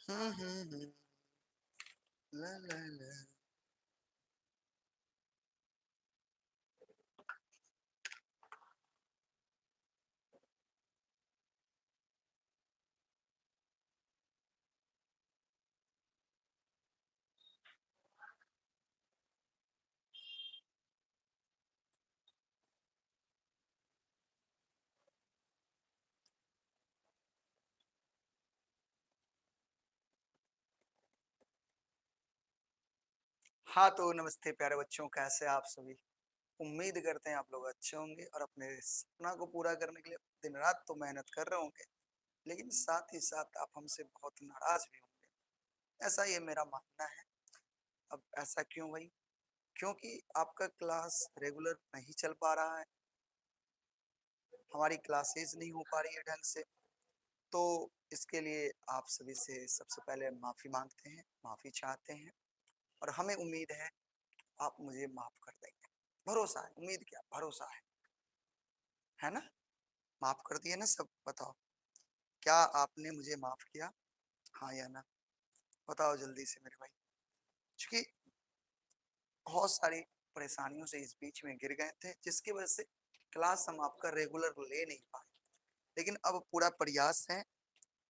हम्म। ला ला ला। हाँ तो नमस्ते प्यारे बच्चों, कैसे आप सभी। उम्मीद करते हैं आप लोग अच्छे होंगे और अपने सपना को पूरा करने के लिए दिन रात तो मेहनत कर रहे होंगे, लेकिन साथ ही साथ आप हमसे बहुत नाराज भी होंगे। ऐसा ये मेरा मानना है। अब ऐसा क्यों भाई? क्योंकि आपका क्लास रेगुलर नहीं चल पा रहा है, हमारी क्लासेस नहीं हो पा रही है ढंग से। तो इसके लिए आप सभी से सबसे पहले माफी मांगते हैं, माफी चाहते हैं, और हमें उम्मीद है आप मुझे माफ कर देंगे। भरोसा है, उम्मीद क्या, भरोसा है ना? माफ कर दिए ना सब? बताओ, क्या आपने मुझे माफ किया? हाँ या ना? बताओ जल्दी से मेरे भाई। क्योंकि बहुत सारी परेशानियों से इस बीच में गिर गए थे, जिसकी वजह से क्लास हम आपका रेगुलर ले नहीं पाए। लेकिन अब पूरा प्रयास है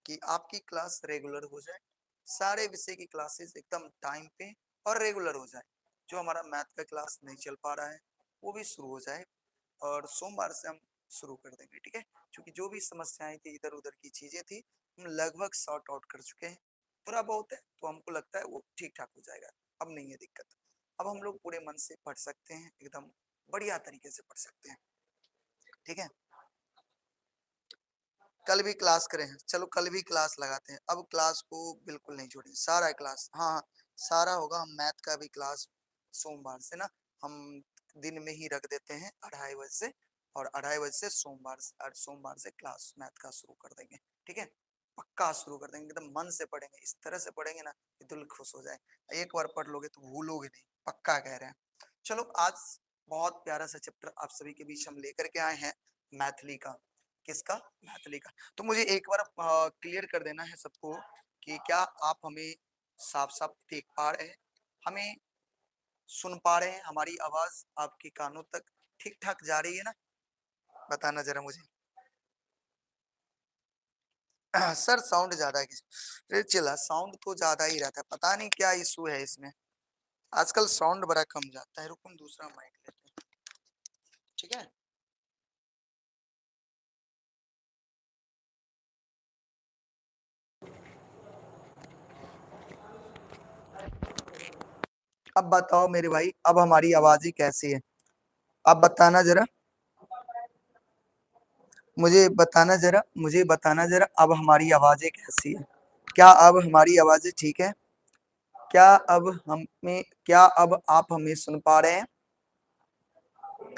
कि आपकी क्लास रेगुलर हो जाए, सारे विषय की क्लासेस एकदम टाइम पे और रेगुलर हो जाए। जो हमारा मैथ का क्लास नहीं चल पा रहा है वो भी शुरू हो जाए, और सोमवार से हम शुरू कर देंगे, ठीक है? क्योंकि जो भी समस्याएं थी, इधर उधर की चीजें थी, हम लगभग सॉर्ट आउट कर चुके हैं। थोड़ा बहुत है तो हमको लगता है वो ठीक ठाक हो जाएगा। अब नहीं है दिक्कत। अब हम लोग पूरे मन से पढ़ सकते हैं, एकदम बढ़िया तरीके से पढ़ सकते हैं, ठीक है? कल भी क्लास करें, चलो कल भी क्लास लगाते हैं। अब क्लास को बिल्कुल नहीं छोड़ेंगे, सारा क्लास, हाँ हाँ, सारा होगा। हम मैथ का भी क्लास सोमवार से ना, हम दिन में ही रख देते हैं 2:30 बजे से, और 2:30 बजे से सोमवार से क्लास मैथ का शुरू कर देंगे, ठीक है? पक्का शुरू कर देंगे, एकदम मन से पढ़ेंगे, इस तरह से पढ़ेंगे ना कि दिल खुश हो जाए। एक बार पढ़ लोगे तो भूलोगे नहीं, पक्का कह रहे हैं। चलो, आज बहुत प्यारा सा चैप्टर आप सभी के बीच हम लेकर के आए हैं, मैथिली का। किसका? मैथिली का। तो मुझे एक बार क्लियर कर देना है सबको कि क्या आप हमें साफ साफ देख पा रहे हैं, हमें सुन पा रहे हैं, हमारी आवाज आपके कानों तक ठीक ठाक जा रही है ना? बताना जरा मुझे। सर साउंड ज्यादा है, चला साउंड तो ज्यादा ही रहता है, पता नहीं क्या इशू है इसमें। आजकल साउंड बड़ा कम जाता है। रुको, हम दूसरा माइक लेते हैं, ठीक है? अब बताओ मेरे भाई, अब हमारी आवाज ही कैसी है? अब बताना जरा, मुझे बताना जरा, अब हमारी आवाजें कैसी है? क्या अब हमारी आवाजें ठीक है? क्या अब आप हमें सुन पा रहे हैं?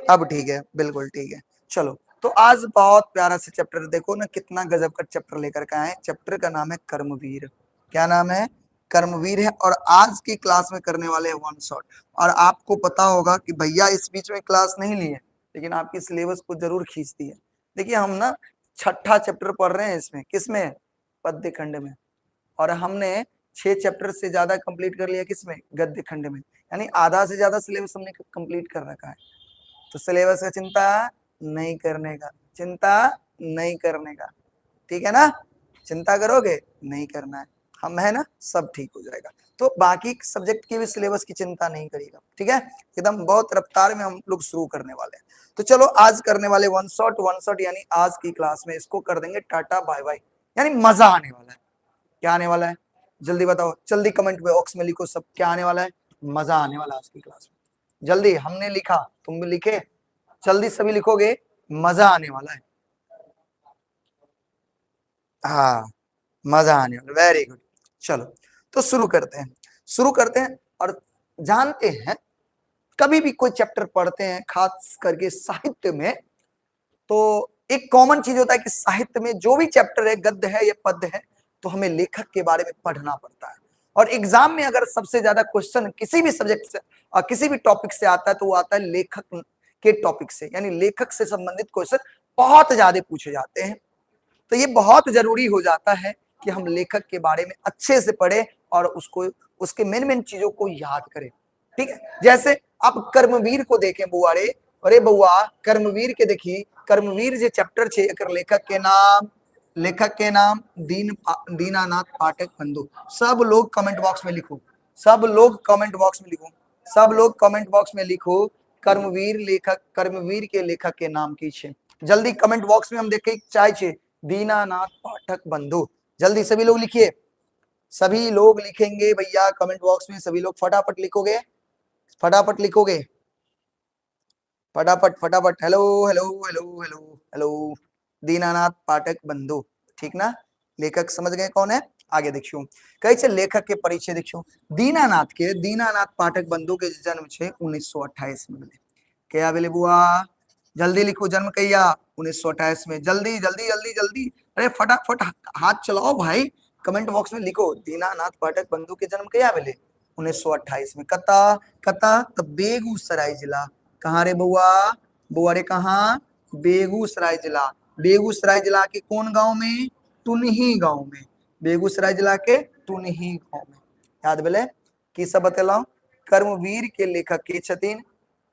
अब ठीक है, बिल्कुल ठीक है। चलो, तो आज बहुत प्यारा सा चैप्टर, देखो ना कितना गजब का चैप्टर लेकर के आए। चैप्टर का नाम है कर्मवीर। क्या नाम है? कर्मवीर है। और आज की क्लास में करने वाले हैं वन शॉट। और आपको पता होगा कि भैया इस बीच में क्लास नहीं ली है, लेकिन आपकी सिलेबस को जरूर खींचती है। देखिए, हम ना छठा चैप्टर पढ़ रहे हैं इसमें, किसमें? पद्य खंड में। और हमने 6 चैप्टर से ज्यादा कंप्लीट कर लिया किसमें? गद्य खंड में। यानी आधा से ज्यादा सिलेबस हमने कंप्लीट कर रखा है। तो सिलेबस का चिंता नहीं करने का, चिंता नहीं करने का, ठीक है ना? चिंता करोगे नहीं करना है, हम है ना, सब ठीक हो जाएगा। तो बाकी सब्जेक्ट की भी सिलेबस की चिंता नहीं करिएगा, ठीक है? एकदम बहुत रफ्तार में हम लोग शुरू करने वाले हैं। तो चलो, आज करने वाले वन शॉट, यानी आज की क्लास में इसको कर देंगे टाटा बाय बाय, यानी मजा आने वाला है। क्या आने वाला है? जल्दी बताओ, जल्दी कमेंट बॉक्स में लिखो सब, क्या आने वाला है? मजा आने वाला है आज की क्लास में। जल्दी, हमने लिखा, तुम भी लिखे, जल्दी सभी लिखोगे, मजा आने वाला है। हाँ, मजा आने वाला, वेरी गुड। चलो, तो शुरू करते हैं और जानते हैं, कभी भी कोई चैप्टर पढ़ते हैं, खास करके साहित्य में, तो एक कॉमन चीज होता है कि साहित्य में जो भी चैप्टर है, गद्य है या पद्य है, तो हमें लेखक के बारे में पढ़ना पड़ता है। और एग्जाम में अगर सबसे ज्यादा क्वेश्चन किसी भी सब्जेक्ट से और किसी भी टॉपिक से आता है, तो वो आता है लेखक के टॉपिक से, यानी लेखक से संबंधित क्वेश्चन बहुत ज्यादा पूछे जाते हैं। तो ये बहुत जरूरी हो जाता है कि हम लेखक के बारे में अच्छे से पढ़े और उसको उसके मेन मेन चीजों को याद करें। ठीक है, जैसे आप कर्मवीर को देखें बुआ रे, अरे बुआ कर्मवीर के देखिए, कर्मवीर जो चैप्टर छे एकर लेखक के नाम दीनानाथ पाठक बंधु। सब लोग कमेंट बॉक्स में लिखो, सब लोग कमेंट बॉक्स में लिखो, सब लोग कमेंट बॉक्स में लिखो कर्मवीर के लेखक के नाम की छे। जल्दी कमेंट बॉक्स में हम देखे चाहे छे दीनानाथ पाठक बंधु। जल्दी सभी लोग लिखिए, सभी लोग लिखेंगे भैया कमेंट बॉक्स में, सभी लोग फटाफट लिखोगे, फटाफट लिखोगे, फटाफट फटाफट। Hello hello hello hello hello, Dinanath Pathak बंधु, ठीक ना। लेखक समझ गए कौन है। आगे देखियो, कैसे लेखक के परिचय देखियो। दीनानाथ पाठक बंधु के जन्म छे 1928 में मिले। क्या बोले बुआ, जल्दी लिखो जन्म कहिया 1928 में, जल्दी जल्दी जल्दी जल्दी, अरे फटाफट हाथ चलाओ भाई, कमेंट बॉक्स में लिखो दीनानाथ पाठक बंधु के जन्म कहिया मिले 1928 में। कता कता तो बेगूसराय जिला। कहाँ रे बुआ, बुआ रे कहाँ, बेगूसराय जिला। बेगूसराय जिला के कौन गांव में, टुनही गांव में, बेगूसराय जिला के टुनही गांव में। याद भेले की सब बतेलाओ। कर्मवीर के लेखक के छथिन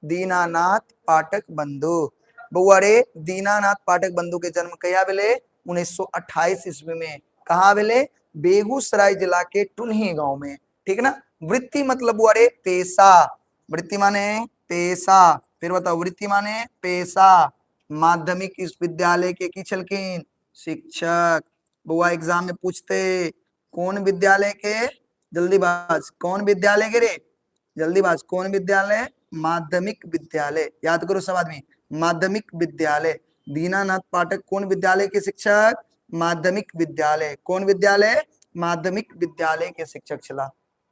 दीनानाथ पाठक बंधु। बउआ रे दीनानाथ पाठक बंधु के जन्म कहिया भेले 1928 ईस्वी में। कहाँ भेले, बेगूसराय जिला के टुनही गांव में। ठीक ना। वृत्ति मतलब बुआ रे पेशा, वृत्ति माने पेशा, फिर बताओ वृत्ति माने पेशा। माध्यमिक इस विद्यालय के की छलकिन, शिक्षक। बुआ एग्जाम में पूछते कौन विद्यालय के, जल्दीबाज कौन विद्यालय के रे, जल्दीबाज कौन विद्यालय, माध्यमिक विद्यालय। याद करो सब आदमी, माध्यमिक विद्यालय। दीनानाथ पाठक कौन विद्यालय के शिक्षक, माध्यमिक विद्यालय। कौन विद्यालय, माध्यमिक विद्यालय के शिक्षक चला।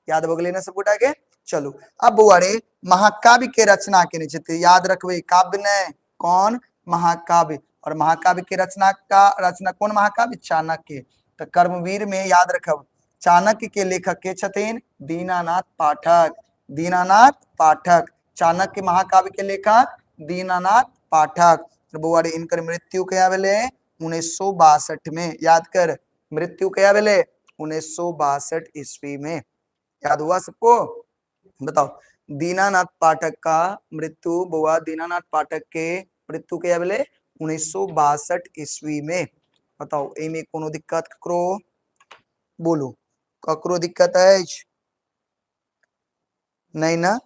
याद बगले ना सब उठा के। चलो अब बुआरे महाकाव्य के रचना के नीचे याद रखबे, काव्य ने कौन, महाकाव्य। और महाकाव्य के रचना कौन, महाकाव्य चाणक्य। तो कर्मवीर में याद रखब चाणक्य के लेखक के छथिन दीनानाथ पाठक, दीनानाथ पाठक। चाणक्य महाकाव्य के लेखक दीनानाथ पाठक। बुआरे इनकर मृत्यु क्या भेले 1962 में। याद कर, मृत्यु क्या भेले 1962 ईस्वी में। याद हुआ सबको, बताओ। दीनानाथ पाठक का मृत्यु, बुआ दीनानाथ पाठक के मृत्यु क्या भेले 1962 ईस्वी में। बताओ एमे कोनो दिक्कत करो, बोलो ककरो दिक्कत है नहीं ना।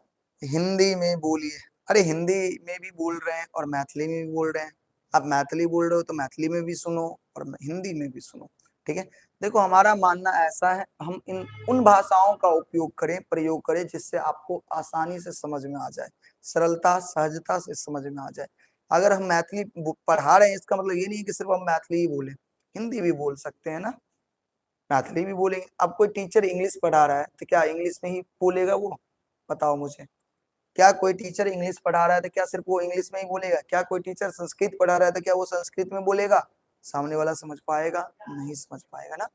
हिंदी में बोलिए, अरे हिंदी में भी बोल रहे हैं और मैथिली में भी बोल रहे हैं। आप मैथिली बोल रहे हो तो मैथिली में भी सुनो और हिंदी में भी सुनो। ठीक है, देखो हमारा मानना ऐसा है, हम इन उन भाषाओं का उपयोग करें, प्रयोग करें जिससे आपको आसानी से समझ में आ जाए, सरलता सहजता से समझ में आ जाए। अगर हम मैथिली पढ़ा रहे हैं इसका मतलब ये नहीं कि सिर्फ हम मैथिली ही बोले, हिंदी भी बोल सकते हैं ना, मैथिली भी बोलेंगे। अब कोई टीचर इंग्लिश पढ़ा रहा है तो क्या इंग्लिश में ही बोलेगा वो, बताओ मुझे। क्या कोई टीचर इंग्लिश पढ़ा रहा है तो क्या सिर्फ वो इंग्लिश में ही बोलेगा, क्या कोई टीचर संस्कृत पढ़ा रहा है तो क्या वो संस्कृत में बोलेगा। सामने वाला समझ पाएगा, नहीं समझ पाएगा ना,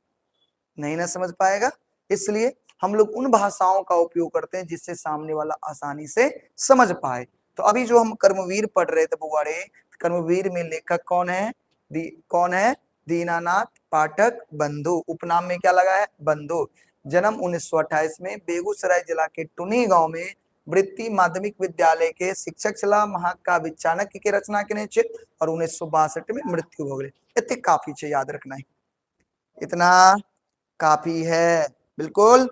नहीं ना समझ पाएगा। इसलिए हम लोग उन भाषाओं का उपयोग करते हैं जिससे सामने वाला आसानी से समझ पाए। तो अभी जो हम कर्मवीर पढ़ रहे थे बुआ रे, कर्मवीर में लेखक कौन है, कौन है, दीनानाथ पाठक बंधु। उपनाम में क्या लगा है, बंधु। जन्म 1928 में, बेगूसराय जिला के टुनी गांव में। वृत्ति माध्यमिक विद्यालय के शिक्षक चला। महाकाव्य चाणक्य के रचना के निश्चित और 1962 में मृत्यु हो गई। इतने काफी छे, याद रखना है, इतना काफी है बिल्कुल।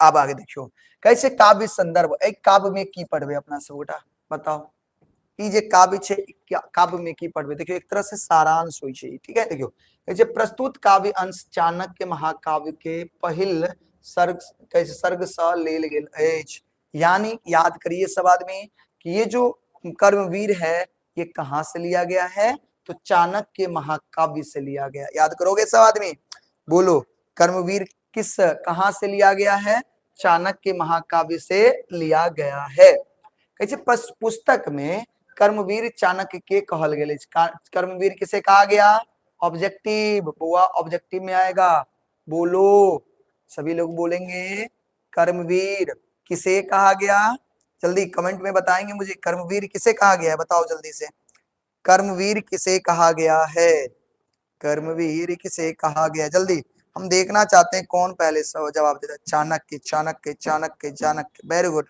अब आगे देखियो कैसे काव्य संदर्भ, एक काव्य में की पढ़वे अपना सब गोटा, बताओ। ई जे काव्य छे, काव्य में की पढ़वे, देखियो एक तरह से सारांश होई छे। ठीक है, देखियो जे प्रस्तुत काव्य अंश चाणक्य महाकाव्य के पहिल सर्ग, कैसे सर्ग स लेल गेल अछि। यानी याद करिए सब आदमी कि ये जो कर्मवीर है ये कहां से लिया गया है, तो चाणक्य महाकाव्य से लिया गया। याद करोगे सब आदमी, बोलो कर्मवीर किस कहां से लिया गया है, चाणक्य महाकाव्य से लिया गया है। कैसे पुस्तक में कर्मवीर चाणक्य के कहल गेल, कर्मवीर किसे कहा गया, ऑब्जेक्टिव। बुआ ऑब्जेक्टिव में आएगा, बोलो सभी लोग बोलेंगे कर्मवीर किसे कहा गया। जल्दी कमेंट में बताएंगे मुझे, कर्मवीर किसे कहा गया है, बताओ जल्दी से, कर्मवीर किसे कहा गया है। कर्मवीर किसे कहा गया? जल्दी हम देखना चाहते हैं कौन पहले जवाब देता है। Chanakya, Chanakya, Chanakya, Chanakya, very good.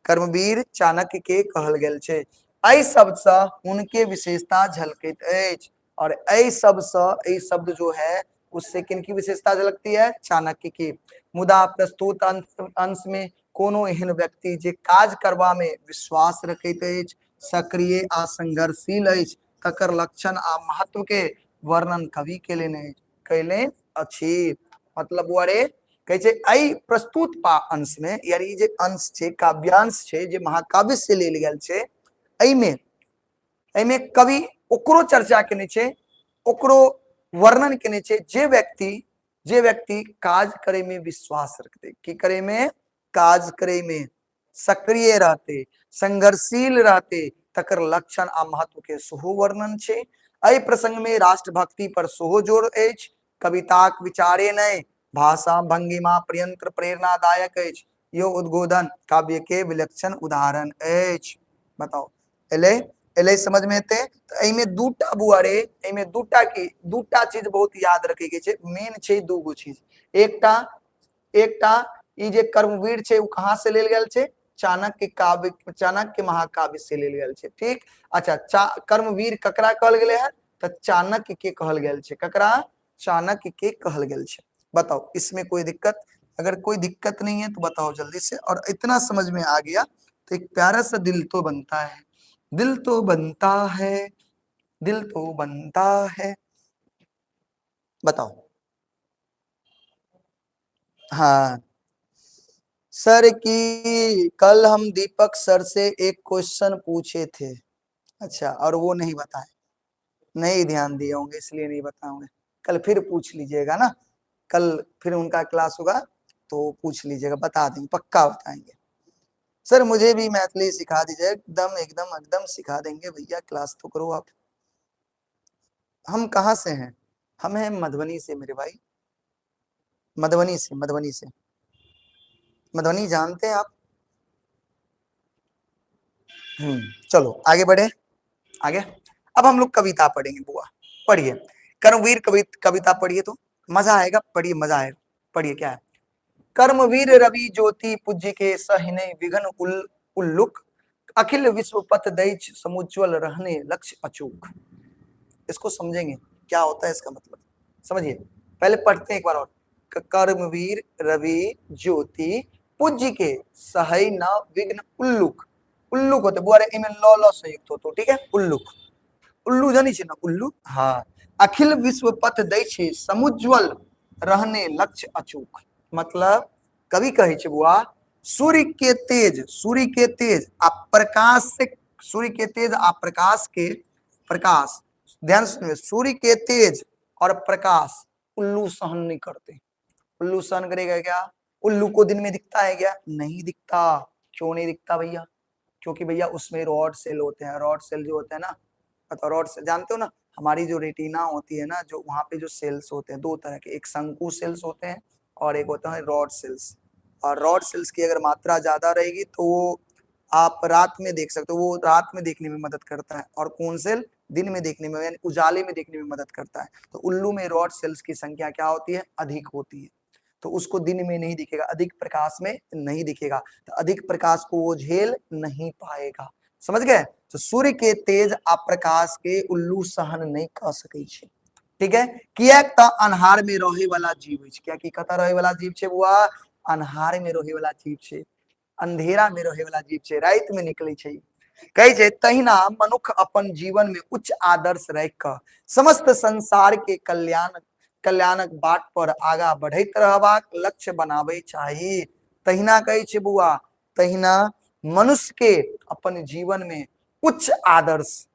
कर्मवीर चाणक्य के कहल गेल छे। एहि शब्द से उनके विशेषता झलकैत अछि। और एहि शब्द जो है उससे किनकी विशेषता झलकती है? चाणक्य की। मुदा प्रस्तुत अंश में कोनो एहन व्यक्ति जे काज करबा में विश्वास रखैत अछि, सक्रिय आ संघर्षशील अछि, तकर लक्षण आ महत्व के वर्णन कवि कैले अछि। मतलब वो अरे कहे छै एहि प्रस्तुत अंश में, यानी जे अंश छै, काव्यांश छै, जे महाकाव्य से लेल गेल छै, एहिमे कवि ओकरो चर्चा केने छै, ओकरो वर्णन केने छै जे व्यक्ति काज करे में विश्वास रखते, की करे में? काज करे में सक्रिय रहते, संघर्षशील रहते, तकर लक्षण आ महत्व के सेहो वर्णन छै। एहि प्रसंग में राष्ट्रभक्ति पर सेहो जोर अछि। कविताक विचारे नहीं, भाषा भंगिमा पर्यंत प्रेरणादायक अछि। यो उद्बोधन काव्य के विलक्षण उदाहरण अछि। बताओ एले एले समझ में एते? तो एमे दूटा बुआरे, एमे दूटा चीज बहुत याद रखे के छै। मेन छै दूगो चीज। एकटा ई जे कर्मवीर छै उ कहां से लेल गेल छै? चाणक्य महाकाव्य से लेल गेल छै। ठीक, अच्छा, कर्मवीर ककरा कहल गेले है? तो चाणक्य के कहल गेल छै। ककरा? चाणक्य के कहल गेल छै। बताओ इसमें कोई दिक्कत? अगर कोई दिक्कत नहीं है तो बताओ जल्दी से। और इतना समझ में आ गया तो एक प्यारा सा दिल तो बनता है, दिल तो बनता है, दिल तो बनता है। बताओ। हाँ सर की कल हम दीपक सर से एक क्वेश्चन पूछे थे। अच्छा, और वो नहीं बताए, नहीं ध्यान दिए होंगे इसलिए नहीं बताऊंगे। कल फिर पूछ लीजिएगा ना, कल फिर उनका क्लास होगा तो पूछ लीजिएगा, बता देंगे, पक्का बताएंगे। सर मुझे भी मैथिली सिखा दीजिए, एकदम एकदम एकदम सिखा देंगे भैया, क्लास तो करो आप। हम कहाँ से हैं? हम हैं मधुबनी से मेरे भाई, मधुबनी से, मधुबनी से। मधुबनी जानते हैं आप? चलो आगे बढ़े, आगे। अब हम लोग कविता पढ़ेंगे बुआ, पढ़िए। कर्मवीर कविता पढ़िए तो मजा आएगा, पढ़िए मजा आएगा। पढ़िए क्या है? कर्मवीर रवि ज्योति पूज्य के सहिने विघन उल्लुक, अखिल विश्व पथ दैच समुज्वल रहने लक्ष्य अचूक। इसको समझेंगे क्या होता है इसका मतलब, समझिए। पहले पढ़ते हैं एक बार और। कर्मवीर रवि ज्योति पूज्य के सहै न विघ्न उल्लुक। उल्लुक होते बुआरे इमे ल संयुक्त हो तो ठीक है, उल्लुक। उल्लू जानी छे ना, उल्लू। हाँ, अखिल विश्व पथ दै छे समुज्वल रहने लक्ष्य अचूक। मतलब कवि कहे छे बुआ, सूर्य के तेज आ प्रकाश से, सूर्य के तेज आ प्रकाश के, प्रकाश ध्यान सुनिए, सूर्य के तेज और प्रकाश उल्लू सहन नहीं करते। उल्लू सहन करेगा क्या? उल्लू को दिन में दिखता है क्या? नहीं दिखता। क्यों नहीं दिखता भैया? क्योंकि भैया उसमें रॉड सेल होते हैं। रॉड सेल जो होते हैं ना, मतलब रॉड सेल जानते हो ना, हमारी जो रेटिना होती है ना, जो वहां पे जो सेल्स होते हैं दो तरह के, एक शंकु सेल्स होते हैं और एक होता है रॉड सेल्स। और रॉड सेल्स की अगर मात्रा ज्यादा रहेगी तो वो आप रात में देख सकते हो, वो रात में देखने में मदद करता है। और कौन सेल? दिन में देखने में, यानी उजाले में देखने में मदद करता है। तो उल्लू में रॉड सेल्स की संख्या क्या होती है? अधिक होती है। तो उसको दिन में नहीं दिखेगा, अधिक प्रकाश में नहीं दिखेगा, तो अधिक प्रकाश को वो झेल नहीं पाएगा। समझ गए? तो सूर्य के तेज आ प्रकाश के उल्लू सहन नहीं कर सकै छै। ठीक है, कियाक त अन्हार में रहे वाला जीव छै। क्या की कता रहे वाला जीव छै बुआ? अन्हार में रहे वाला जीव छै, अंधेरा में रहे वाला जीव छै, रात में निकले छै। कहे छै तहिना मनुख अपन जीवन में उच्च आदर्श राख क समस्त संसार के कल्याणक बाट पर आगा बढ़ैत रहबाक लक्ष्य बनावे चाही। तहिना कहे छै बुआ, तहिना मनुष्य के अपन जीवन में उच्च आदर्श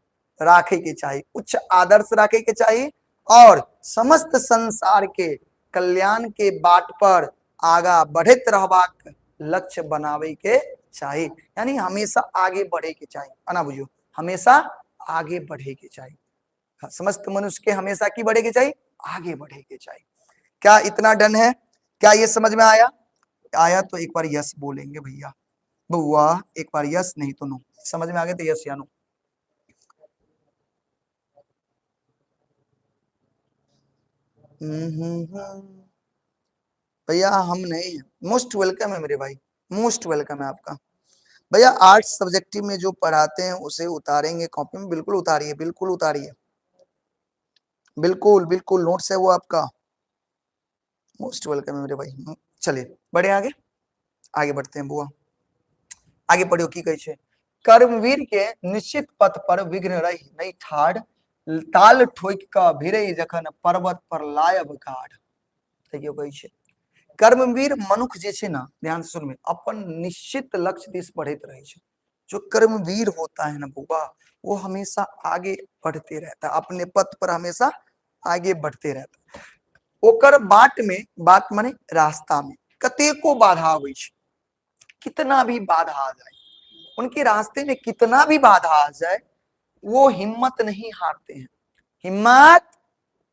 राखे के चाही, उच्च आदर्श राखे के चाही, और समस्त संसार के कल्याण के बाट पर आगा बढ़ैत रहबाक लक्ष्य बनावे के चाही। यानी हमेशा आगे बढ़े के चाही, ना बुझियो, हमेशा आगे बढ़े के चाही। समस्त मनुष्य के हमेशा की बढ़े के चाहिए? आगे बढ़े के चाहिए। क्या इतना डन है? क्या ये समझ में आया? आया तो एक बार यस बोलेंगे भैया, बुआ एक बार यस, नहीं तो नो। समझ में आ गया तो यस या नो। भैया हम नहीं है, मोस्ट वेलकम है मेरे भाई, मोस्ट वेलकम है आपका। भैया आर्ट्स सब्जेक्टिव में जो पढ़ाते हैं उसे उतारेंगे कॉपी में, बिल्कुल उतारिए, बिल्कुल उतारिए, बिल्कुल बिल्कुल नोट्स है वो आपका, मोस्ट वेलकम है मेरे भाई। चलिए बढ़े आगे, आगे बढ़ते हैं बुआ, आगे पढ़ियो की कहे छे, कर्मवीर के निश्चित पथ पर विघ्न रही नहीं ठाड़, ताल ठोक का भिरे जखन पर्वत पर लायब गाढ़। देखियो कहे छे कर्मवीर मनुष्य जे छे ना, ध्यान से सुनबे, अपन निश्चित लक्ष्य दिस बढ़त रहे छे। जो कर्मवीर होता है ना बुआ, वो हमेशा आगे बढ़ते रहता है, अपने पथ पर हमेशा आगे बढ़ते रहता है। ओकर बाट में, बात माने रास्ता में कतेको बाधा आवे छे, कितना भी बाधा आ जाए, उनके रास्ते में कितना भी बाधा आ जाए, वो हिम्मत नहीं हारते हैं, हिम्मत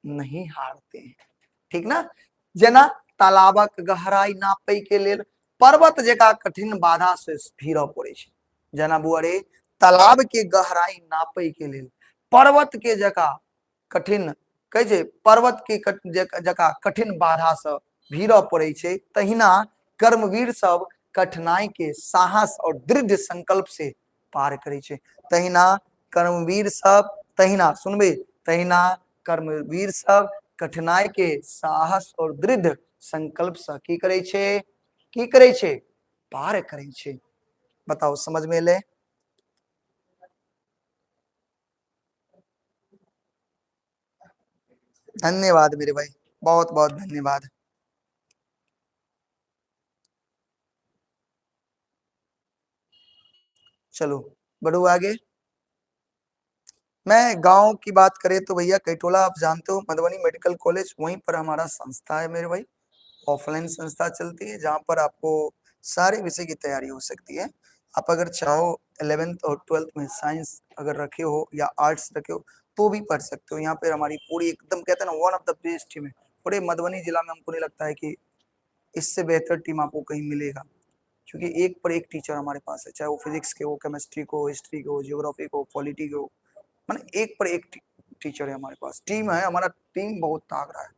नहीं हारते हैं, ठीक ना। जना तालाबक गहराई नापै के लेल पर्वत जका कठिन बाधा से भीड़ पड़े छे। जना बुआरे तालाब के गहराई नापै के लेल पर्वत के जका कठिन, कहे छे पर्वत के जका कठिन बाधा से भीड़ पड़े छे, तहिना कर्मवीर सब कठिनाई के साहस और दृढ़ संकल्प से पार करे छे। तहिना कर्मवीर सब, तहिना सुनबे, तहिना कर्मवीर सब कठिनाई के साहस और दृढ़ संकल्प से की करे छे, की करे छे, पार करे छे। बताओ समझ में ले। धन्यवाद मेरे भाई, बहुत बहुत धन्यवाद। चलो बढ़ो आगे। मैं गांव की बात करें तो भैया कैटोला आप जानते हो, मधुबनी मेडिकल कॉलेज, वहीं पर हमारा संस्था है मेरे भाई, ऑफलाइन संस्था चलती है जहां पर आपको सारे विषय की तैयारी हो सकती है। आप अगर चाहो 11th और 12th में साइंस अगर रखे हो या आर्ट्स रखे हो तो भी पढ़ सकते हो। यहाँ पे हमारी पूरी एकदम कहते हैं ना one of the best team है पूरे मधुबनी जिला में। हमको नहीं लगता है कि इससे बेहतर टीम आपको कहीं मिलेगा, क्योंकि एक पर एक टीचर हमारे पास है, चाहे वो फिजिक्स के हो, केमिस्ट्री को, हिस्ट्री को, जियोग्राफी को, पॉलिटी को, मैंने एक पर एक टीचर है हमारे पास, टीम है हमारा, टीम बहुत तागड़ा है।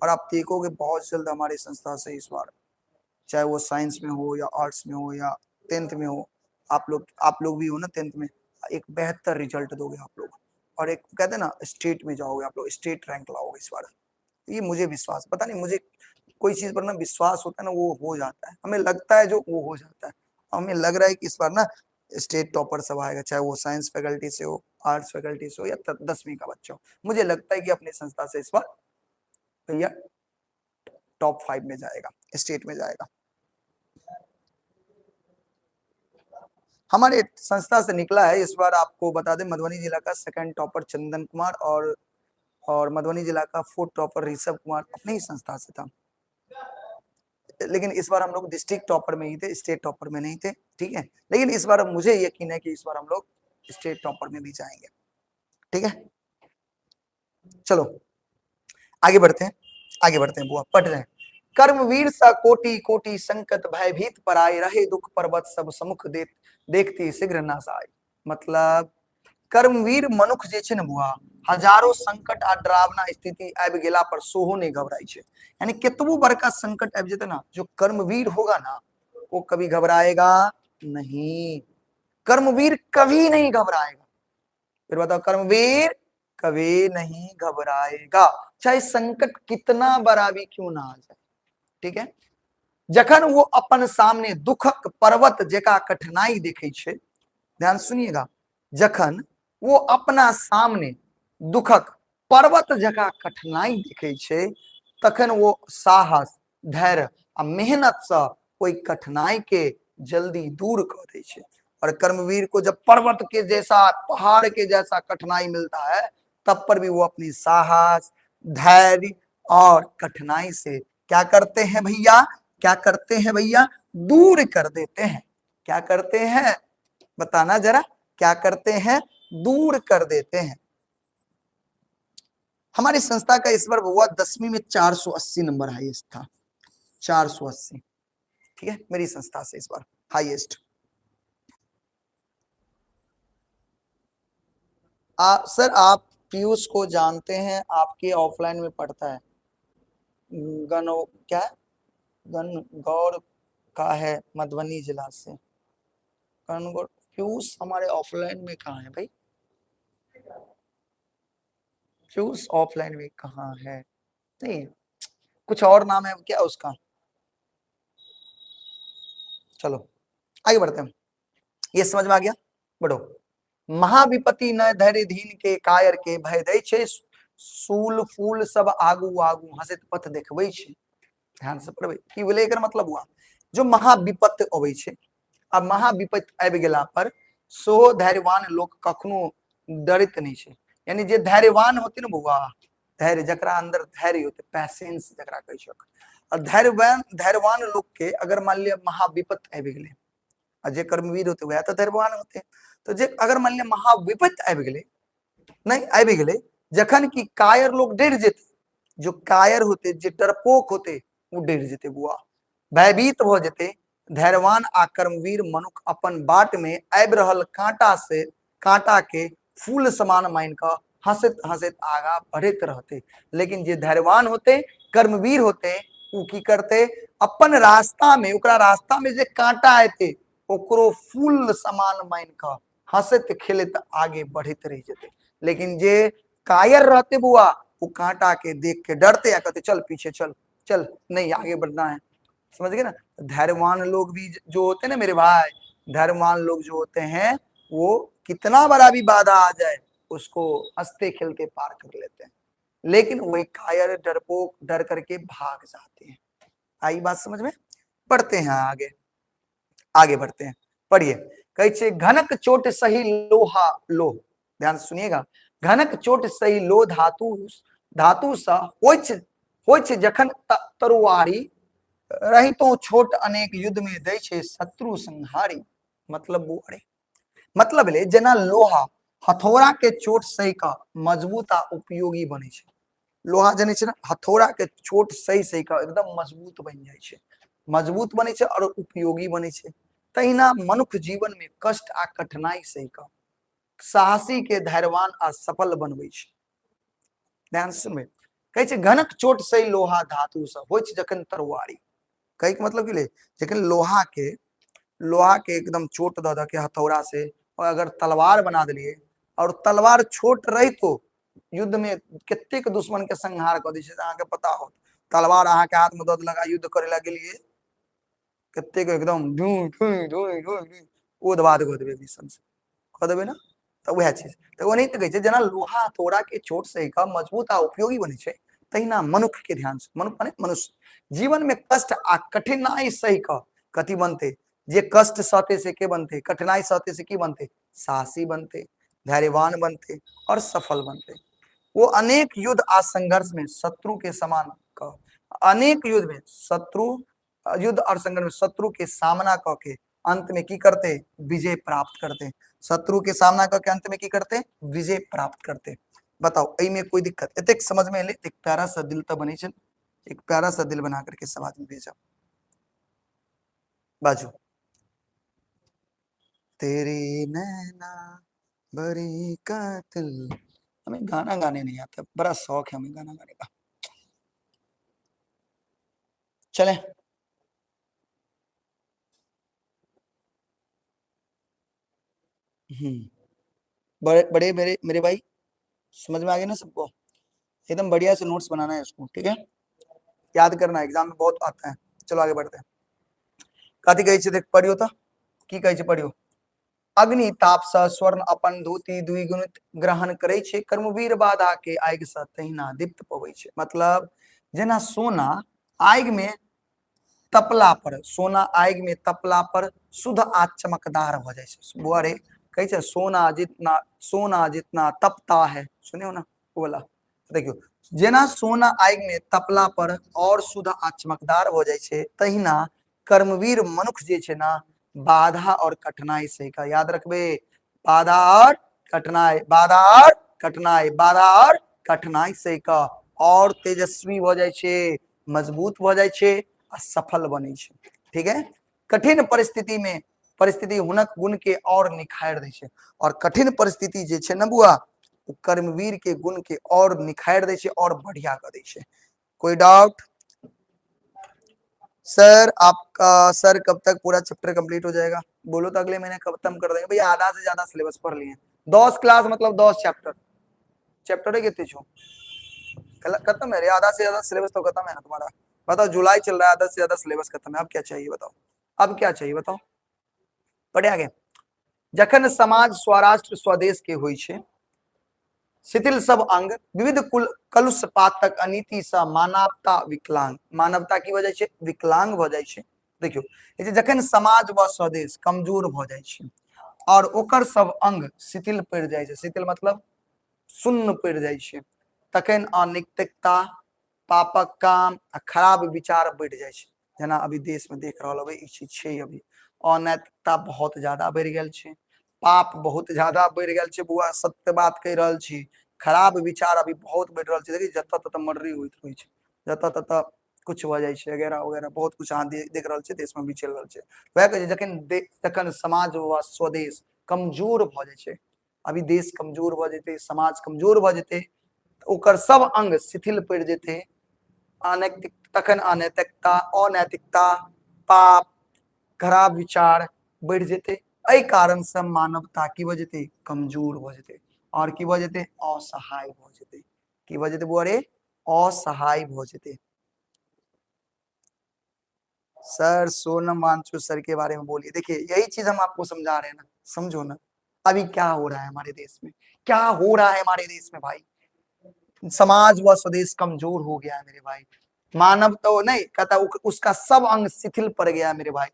और आप देखोगे बहुत जल्द हमारी संस्था से इस बार, चाहे वो साइंस में हो या आर्ट्स में हो या 10th में हो, आप लोग भी हो ना 10th में, एक बेहतर रिजल्ट दोगे आप लोग, और एक कहते हैं ना स्टेट में जाओगे आप लोग, स्टेट रैंक लाओगे इस बार। ये मुझे विश्वास, पता नहीं मुझे कोई चीज पर ना विश्वास होता है ना, वो हो जाता है, हमें लगता है जो वो हो जाता है। हमें लग रहा है कि इस बार ना स्टेट टॉपर सब आएगा, चाहे वो साइंस फैकल्टी से हो, आर्ट्स फैकल्टी से हो या 10वीं का बच्चा हो। मुझे लगता है कि अपनी संस्था से इस बार भैया टॉप 5 में जाएगा, स्टेट में जाएगा। हमारे संस्था से निकला है इस बार, आपको बता दें, मधुबनी जिला का सेकंड टॉपर चंदन कुमार, और मधुबनी जिला का फोर्थ टॉपर ऋषभ कुमार अपनी ही संस्था से था। लेकिन इस बार हम लोग डिस्ट्रिक्ट टॉपर में ही थे, स्टेट टॉपर में नहीं थे, ठीक है। लेकिन इस बार मुझे यकीन है कि इस बार हम लोग स्टेट टॉपर में भी जाएंगे, ठीक है। चलो आगे बढ़ते हैं, आगे बढ़ते हैं बुआ, पढ़ रहे हैं। कर्मवीर सा कोटि कोटि संकट भयभीत पर आए, रहे दुख पर्वत सब समुख देखती शीघ्र ना साई। मतलब कर्मवीर मनुष्य जे छे ने बुआ, हजारों संकट आ डरावना स्थिति आबि गेला पर सोहो नहीं घबराई छे। यानी कितबो बड़का संकट आबि जेते ना, जो कर्मवीर होगा ना वो कभी घबराएगा नहीं, कर्मवीर कभी नहीं घबराएगा। फिर बताओ, कर्मवीर कभी नहीं घबराएगा, चाहे संकट कितना बड़ा भी क्यों ना आ जाए, ठीक है। जखन वो अपन सामने दुखक पर्वत जका कठिनाई देखे छे, ध्यान सुनिएगा, जखन वो अपना सामने दुखक पर्वत जका कठिनाई देखे छे, तखन वो साहस, धैर्य आ मेहनत से कोई कठिनाई के जल्दी दूर कर दे छे। और कर्मवीर को जब पर्वत के जैसा, पहाड़ के जैसा कठिनाई मिलता है, तब पर भी वो अपनी साहस, धैर्य और कठिनाई से क्या करते हैं भैया, क्या करते हैं भैया, दूर कर देते हैं। क्या करते हैं बताना जरा, क्या करते हैं, दूर कर देते हैं। हमारी संस्था का इस बार हुआ 10वीं में 480 नंबर हाईएस्ट था, 480, ठीक है, मेरी संस्था से इस बार हाईएस्ट। सर आप पीयूष को जानते हैं, आपके ऑफलाइन में पढ़ता है, गनो क्या है? गणगौर का है मधुबनी जिला से। गणगौर पीयूष हमारे ऑफलाइन में कहाँ है भाई? पीयूष ऑफलाइन में कहाँ है? नहीं, कुछ और नाम है क्या उसका? चलो आगे बढ़ते हैं। ये समझ में आ गया? बढ़ो। महाविपत्ति न धैर्य धीन के कायर के भय दै छे, सूल फूल सब आगू आगू हंसत पथ देखबै छे। ध्यान से पढ़बै की बोले, एकर मतलब हुआ जो महाविपत्ति अबै छे, अब महाविपत्ति आबि गेला पर सो धैर्यवान लोग कखनो डरित नहीं छे। यानी जे धैर्यवान होते ना बउआ, धैर्य जकरा अंदर धैर्य होते, पैसेंस जकरा कहै छै, और धैर्यवान लोग के अगर मान लिया महाविपत्ति आबि गेलै, और जे कर्मवीर होते वह तो धैर्यवान होते, तो जे अगर मान लिया महाविपत्ति आबि गेलै, नहीं आबि गेलै, जखन की कायर लोग डर जेते, जो कायर होते, जे डरपोक होते, वो डर जेते बुआ, भयभीत भ जेते। धैर्यवान आ कर्मवीर मनुख अपन बाट में आबि रहल कांटा के फूल समान मान क हंसत हंसत आगा बढ़त रहते। लेकिन जे धैर्यवान होते, कर्मवीर होते, वो की करते, अपन रास्ता में, ओकरा रास्ता में जे कांटा आते, ओकरो फूल समान मान क हंसत खेलत आगे बढ़त रह जेते। लेकिन जे कायर रहते बुआ, वो कांटा के देख के डरते या कहते चल पीछे चल, चल नहीं आगे बढ़ना है। समझ गए ना? धैर्यवान लोग भी जो होते हैं ना मेरे भाई, धैर्यवान लोग जो होते हैं, वो कितना बड़ा भी बाधा आ जाए उसको हंसते खेलते पार कर लेते हैं। लेकिन वही कायर डरपोक डर करके भाग जाते हैं। आई बात समझ में? पढ़ते हैं आगे, आगे बढ़ते हैं, पढ़िए। कहे घनक चोट सही लोहा लोह, ध्यान से सुनिएगा, घनक चोट सही लो धातु धातु सा होइ छै जखन तरुआरी रही तो छोट अनेक युद्ध में दै छै शत्रु संहारी। मतलब बुआरे, मतलब ले जेना लोहा हथौड़ा के चोट सही का मजबूत आ उपयोगी बने छै। लोहा जने छै ना, हथौड़ा के चोट सही का एकदम मजबूत बन जाय छै, मजबूत बने छै और उपयोगी बने छै। तहिना मनुष्य जीवन में कष्ट आ कठिनाई सही का साहसी के धैर्यवान आ सफल बनबै छै। ध्यान सुनबे, कहे छै घनक चोट सही लोहा धातु से होइ छै जखन तरुआरी, कहे के मतलब की ले, जखन लोहा के एकदम चोट द के हथौड़ा से, और अगर तलवार बना दिलिए, और तलवार छोट रही तो युद्ध में कतेक दुश्मन के संहार कर दी, अहाँके पता हो, तलवार अहाँके हाथ में द देलक, युद्ध करे लगे लिए कतेक एकदम ओदवाद कऽ देबै मिशन से, कऽ देबै ना। तो वह चीज तो ओनाहिते कहै छै जेना लोहा हथौड़ा के चोट से का मजबूत आ उपयोगी बने छै, तहिना मनुष्य के ध्यान से, मनुष्य माने मनुष्य जीवन में कष्ट आ कठिनाई सही का कथी बनते, जे कष्ट सहते से के बनते, कठिनाई सहते से की बनते, साहसी बनते, धैर्यवान बनते और सफल बनते। वो अनेक युद्ध आ संघर्ष में शत्रु के समान का, अनेक युद्ध में युद्ध और संघर्ष में शत्रु के सामना करके अंत में की करते, विजय प्राप्त करते। शत्रु के सामना करके अंत में की करते, विजय प्राप्त करते। बताओ एहि में कोई दिक्कत? एतेक समझ में एले, एक प्यारा सा दिल तो बनी छे, एक प्यारा सा दिल बना करके समाज में भेजा। बाजू, तेरी नैना बड़ी कातिल। हमें गाना गाने नहीं आता, बड़ा शौक है हमें गाना गाने का। चले, बड़े बड़े मेरे मेरे भाई, समझ में आ गया ना सबको? एकदम बढ़िया से नोट्स बनाना है इसको, ठीक है? याद करना, एग्जाम में बहुत आता है। चलो आगे बढ़ते हैं। कथी कहै छै, देख पढ़ियो तो की कहै छै, पढ़ियो। अग्नि ताप स स्वर्ण अपन धोती द्विगुणित ग्रहण करे छे, कर्मवीर बाधा के आगि स तहिना दीप्त पबै छे। मतलब जेना सोना आगि में तपला पर, सोना आगि में तपला पर शुद्ध आ चमकदार भ जाए छे। बुआरे कहे छे सोना जितना तपता है, सुनियो ना वो वाला, देखियो जेना सोना आगि में तपला पर और शुद्ध आ चमकदार हो जाए छे, तहिना कर्मवीर मनुष्य जे छे ना बाधा और कठिनाई से का, याद रखबे, बाधा और कठिनाई, बाधा और कठिनाई, बाधा और कठिनाई से का और तेजस्वी हो जाए छे, मजबूत हो जाए छे आ सफल बने छे। ठीक है? कठिन परिस्थिति में परिस्थिति हुनक गुण के और निखार दे छे, और कठिन परिस्थिति जे छे न बुआ, कर्मवीर के गुण के और निखार दे छे और बढ़िया कर दे छे। कोई डाउट? सर आपका सर कब तक पूरा चैप्टर कंप्लीट हो जाएगा? बोलो तो अगले महीने खत्म कर देंगे भैया, आधा से ज्यादा सिलेबस पढ़ लिए। 10 क्लास मतलब 10 चैप्टर, चैप्टर है कितने छो खत्म है रे, आधा से ज्यादा सिलेबस तो खत्म है ना तुम्हारा। बताओ जुलाई चल रहा है, आधा से ज्यादा सिलेबस खत्म है, अब क्या चाहिए बताओ, अब क्या चाहिए बताओ। पढ़े आगे। जखन समाज स्वराष्ट्र स्वदेश के होइ छै, शिथिल सब अंग विविध कुल कलुष पातक अनीति सा मानवता विकलांग, मानवता की वजह से विकलांग भ जाय छै। देखियो जखन समाज व स्वदेश कमजोर भ जाय छै और ओकर सब अंग शिथिल पड़ जाय छै, शिथिल मतलब सुन्न पड़ जाय छै, तखन अनैतिकता, पापक काम आ खराब विचार बढ़ जाय छै। जेना अभी देश में देख रहल होबै ई चीज छै, अभी अनैतिकता बहुत ज्यादा बढ़ गेल छै, पाप बहुत ज्यादा बढ़ गेल छै बुआ, सत्य बात कह रहल छी। खराब विचार अभी बहुत बढ़ रहल छै, देखिए जत तत मर्डरी होइत रहै छै, जत तत कुछ भ जाय छै वगैरह वगैरह, बहुत कुछ अहाँ देख रहल छियै देश में भी चल रहल छै। वएह कहै छै जखन समाज व स्वदेश कमजोर भ जाय छै, अभी देश कमजोर भ जेतै, समाज कमजोर भ जेतै, ओकर सब अंग शिथिल पड़ जेतै, अनैतिक तखन अनैतिकता, अनैतिकता, पाप, खराब विचार बढ़ जेतै, एहि कारण से मानवता की भ जेतै कमजोर भ जेतै, और की भ जेतै असहाय भ जेतै, की भ जेतै बुआ रे असहाय भ जेतै। सर सोनम वांगचुक सर के बारे में बोलिए, देखिए यही चीज हम आपको समझा रहे हैं ना, समझो ना अभी क्या हो रहा है हमारे देश में, क्या हो रहा है हमारे देश में भाई। समाज व स्वदेश कमजोर हो गया है मेरे भाई, मानव तो नहीं कहता, उसका सब अंग शिथिल पड़ गया है मेरे भाई।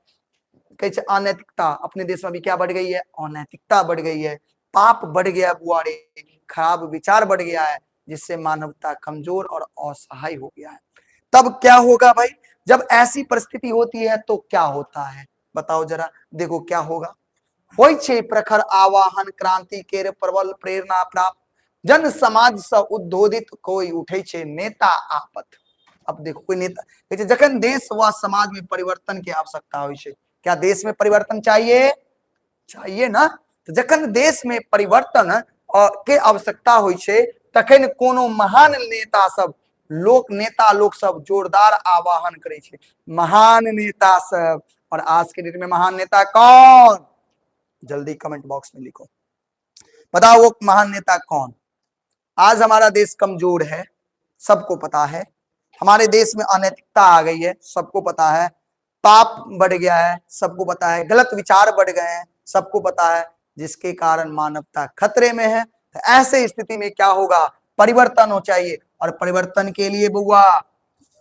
कहे अनैतिकता, अपने देश में अभी क्या बढ़ गई है, अनैतिकता बढ़ गई है, पाप बढ़ गया बुआरे, खराब विचार बढ़ गया है, जिससे मानवता कमजोर और असहाय हो गया है। तब क्या होगा भाई, जब ऐसी परिस्थिति होती है तो क्या होता है बताओ जरा, देखो क्या होगा। होय छै प्रखर आवाहन क्रांति के प्रबल प्रेरणा प्राप्त, जन समाज से उद्बोधित कोई उठे छे नेता आपत। अब देखो कोई नेता, जखन देश व समाज में परिवर्तन की आवश्यकता होइ छै, क्या देश में परिवर्तन चाहिए, चाहिए ना, तो जखन देश में परिवर्तन के आवश्यकता होइ छै, तखन कोनो महान नेता सब नेता लोग सब जोरदार आवाहन करे छे, महान नेता सब। और आज के डेट में महान नेता कौन, जल्दी कमेंट बॉक्स में लिखो, बताओ वो महान नेता कौन। आज हमारा देश कमजोर है, सबको पता है, हमारे देश में अनैतिकता आ गई है, सबको पता है, पाप बढ़ गया है, सबको पता है, गलत विचार बढ़ गए हैं, सबको पता है, जिसके कारण मानवता खतरे में है। तो ऐसे स्थिति में क्या होगा, परिवर्तन हो चाहिए, और परिवर्तन के लिए बुआ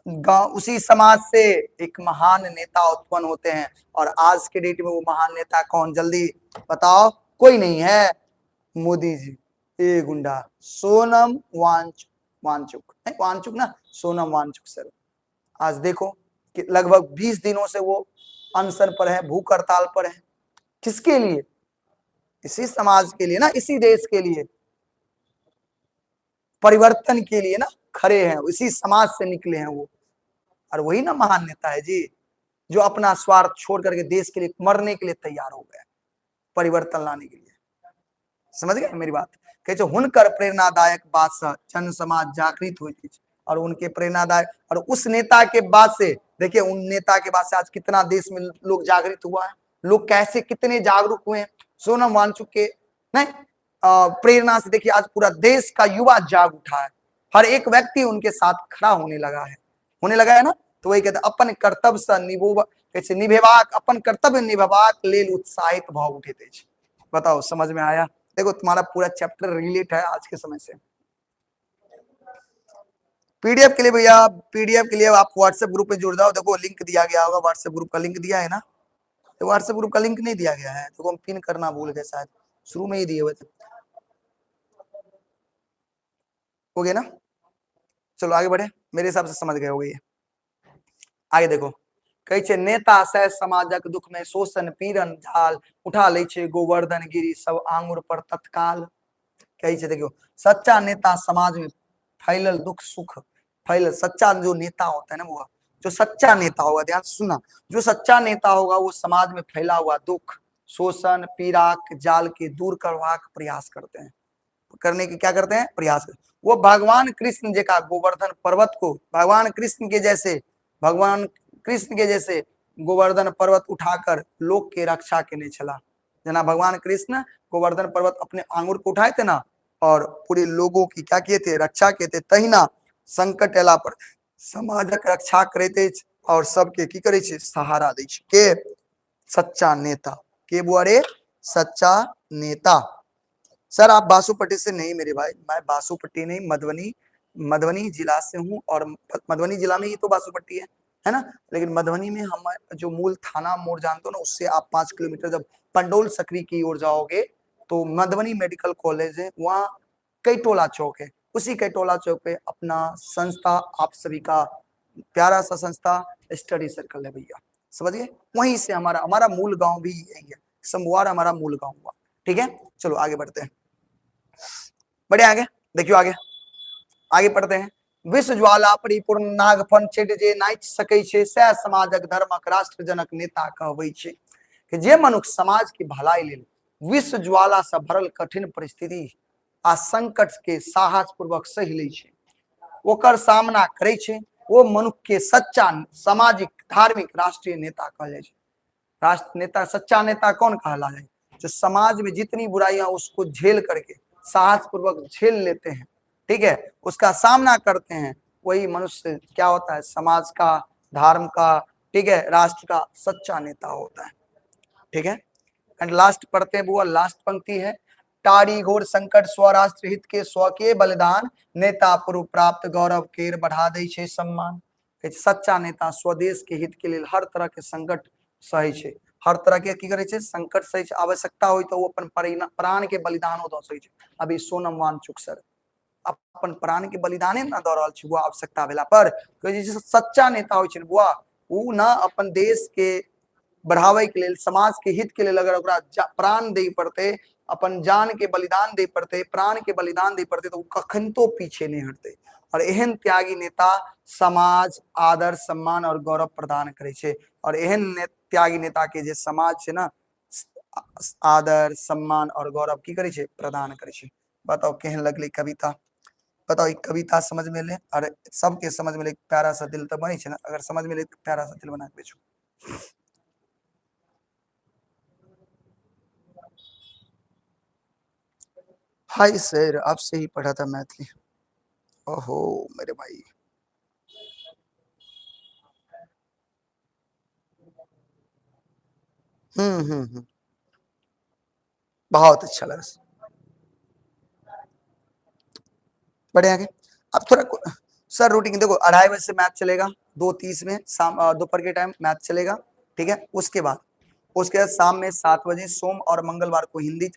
गांव उसी समाज से एक महान नेता उत्पन्न होते हैं। और आज के डेट में वो महान नेता कौन, जल्दी बताओ, कोई नहीं है, मोदी जी, ए गुंडा सोनम वांगचुक नहीं वांगचुक ना, सोनम वांगचुक सर। आज देखो कि लगभग 20 दिनों से वो अनशन पर है, भूख हड़ताल पर है, किसके लिए, इसी समाज के लिए ना, इसी देश के लिए, परिवर्तन के लिए ना खड़े हैं, इसी समाज से निकले हैं वो। और वही ना महान नेता है जी, जो अपना स्वार्थ छोड़ करके देश के लिए मरने के लिए तैयार हो गए, परिवर्तन लाने के लिए। समझ गए मेरी बात, कहे हुनकर प्रेरणादायक बात से जन समाज जागृत हुई थी, और उनके प्रेरणादायक, और उस नेता के बाद से देखिए, उन नेता के बाद से आज कितना देश में लोग जागृत हुआ है, लोग कैसे कितने जागरूक हुए हैं सोनम वांगचुक के नहीं प्रेरणा से। देखिए आज पूरा देश का युवा जाग उठा है, हर एक व्यक्ति उनके साथ खड़ा होने लगा है ना। तो वही कहते अपन कर्तव्य से निभेबाक, अपन कर्तव्य निभेबाक लेल उत्साहित भाव उठे थे। बताओ समझ में आया, देखो तुम्हारा पूरा चैप्टर रिलेट है आज के समय से। पीडीएफ के लिए भैया, पीडीएफ के लिए आप व्हाट्सएप ग्रुप में जुड़ जाओ, देखो लिंक दिया गया होगा, व्हाट्सएप ग्रुप का लिंक दिया है ना, तो व्हाट्सएप ग्रुप का लिंक नहीं दिया गया है, तो हम पिन करना भूल गए शायद, शुरू में ही दिए हुए थे। हो गया ना, चलो आगे बढ़े, मेरे हिसाब से समझ गए हो गए। आगे देखो, कहे छे नेता से समाजक दुख में शोषण पीड़न झाल उठा ले छे गोवर्धन गिरी सब आंगुर पर तत्काल। कहे छे देखो, सच्चा नेता समाज में फैलल दुख सुख फैल, सच्चा जो नेता होता है ना वो, जो सच्चा नेता होगा, ध्यान से सुनना, जो सच्चा नेता होगा वो समाज में फैला हुआ दुख शोषण पीड़ा जाल के दूर करवा का प्रयास करते हैं, करने की क्या करते हैं प्रयास करते। वो भगवान कृष्ण जी का गोवर्धन पर्वत को, भगवान कृष्ण के जैसे, भगवान कृष्ण के जैसे गोवर्धन पर्वत उठाकर लोक के रक्षा केने चला। जना भगवान कृष्ण गोवर्धन पर्वत अपने आंगुर को उठाए थे ना और पूरे लोगों की क्या किए थे, रक्षा किए थे। तहिना संकट एला पर समाजक रक्षा करे थे और सबके की करे छे, सहारा दै छे के सच्चा नेता। के बुआरे सच्चा नेता। सर आप बासुपट्टी से नहीं मेरे भाई, मैं बासुपट्टी नहीं मधुबनी, मधुबनी जिला से हूँ और मधुबनी जिला में ही तो बासुपट्टी है ना। लेकिन मधुबनी में हम जो मूल थाना मोड़ जानते हो ना, उससे आप 5 किलोमीटर जब पंडोल सकरी की ओर जाओगे तो मधुबनी मेडिकल कॉलेज है, वहाँ कैटोला चौक है। उसी कैटोला चौक पे अपना संस्था आप सभी का प्यारा सा संस्था स्टडी सर्कल है भैया, समझिए। वहीं से हमारा हमारा मूल गांव भी यही है, समवार हमारा मूल गांव हुआ। ठीक है, चलो आगे बढ़ते हैं, बढ़े आगे। देखियो आगे, आगे पढ़ते हैं। विश्व ज्वाला परिपूर्ण नागफन छेट जे नाच सकै छे, सह समाजक धर्मक राष्ट्र जनक नेता कहबै छे। कि जे मनुष्य समाज की भलाई लेल विश्व ज्वाला से भरल कठिन परिस्थिति आ संकट के साहस पूर्वक सही लै छे, ओकर सामना करे छे, वो मनुष्य के सच्चा सामाजिक धार्मिक राष्ट्रीय नेता कहल जाए। राष्ट्र नेता, सच्चा नेता कौन कहला जाए, जो समाज में जितनी बुराइयां उसको झेल करके साहस पूर्वक झेल लेते हैं, ठीक है, उसका सामना करते हैं, वही मनुष्य क्या होता है, समाज का, धर्म का, ठीक है, राष्ट्र का सच्चा नेता होता है। ठीक है, एंड लास्ट पढ़ते हैं बुआ, लास्ट पंक्ति है। टारी घोर संकट स्वराष्ट्र हित के स्व के बलिदान, नेता पूर्व प्राप्त गौरव केर बढ़ा दे छे सम्मान। सच्चा नेता स्वदेश के हित के लिए हर तरह के संकट सहे छे, हर तरह के की करे छे, संकट सहे छे। आवश्यकता हो तो वो अपन प्राण के बलिदान दो सहे छे। अभी सोनम वांगचुक सर अपन प्राण के बलिदाने ना दऽ रहल छै बुआ, आवश्यकता भेला पर। सच्चा नेता होइ छै बुआ, उ ना अपन देश के बढ़ावे के लेल, समाज के हित के लेल अगर ओकरा प्राण दे पड़ते, अपन जान के बलिदान दे पड़ते, प्राण के बलिदान दे पड़ते, तो कखन तो पीछे नहीं हटते। और एहन त्यागी नेता समाज आदर सम्मान और गौरव प्रदान करे छे। और एहन त्यागी नेता के जे समाज छे ना, आदर सम्मान और गौरव की करे छे, प्रदान करे छे। बताओ केहन लगली कविता, बताओ एक कविता समझ में ले, और सबके समझ में ले, प्यारा सा दिल तो बनी छे ना, अगर समझ में ले तो प्यारा सा दिल बना के बेचो। हाय सर, आपसे ही पढ़ा था मैथिली। ओहो मेरे भाई, हम्म, बहुत अच्छा लगा बढ़िया आगे। अब थोड़ा सर रूटीन देखो, 2:30 बजे से मैच चलेगा, 2:30 में शाम दोपहर के टाइम मैच चलेगा, ठीक है। उसके बाद शाम में 7 बजे सोम और मंगलवार को हिंदी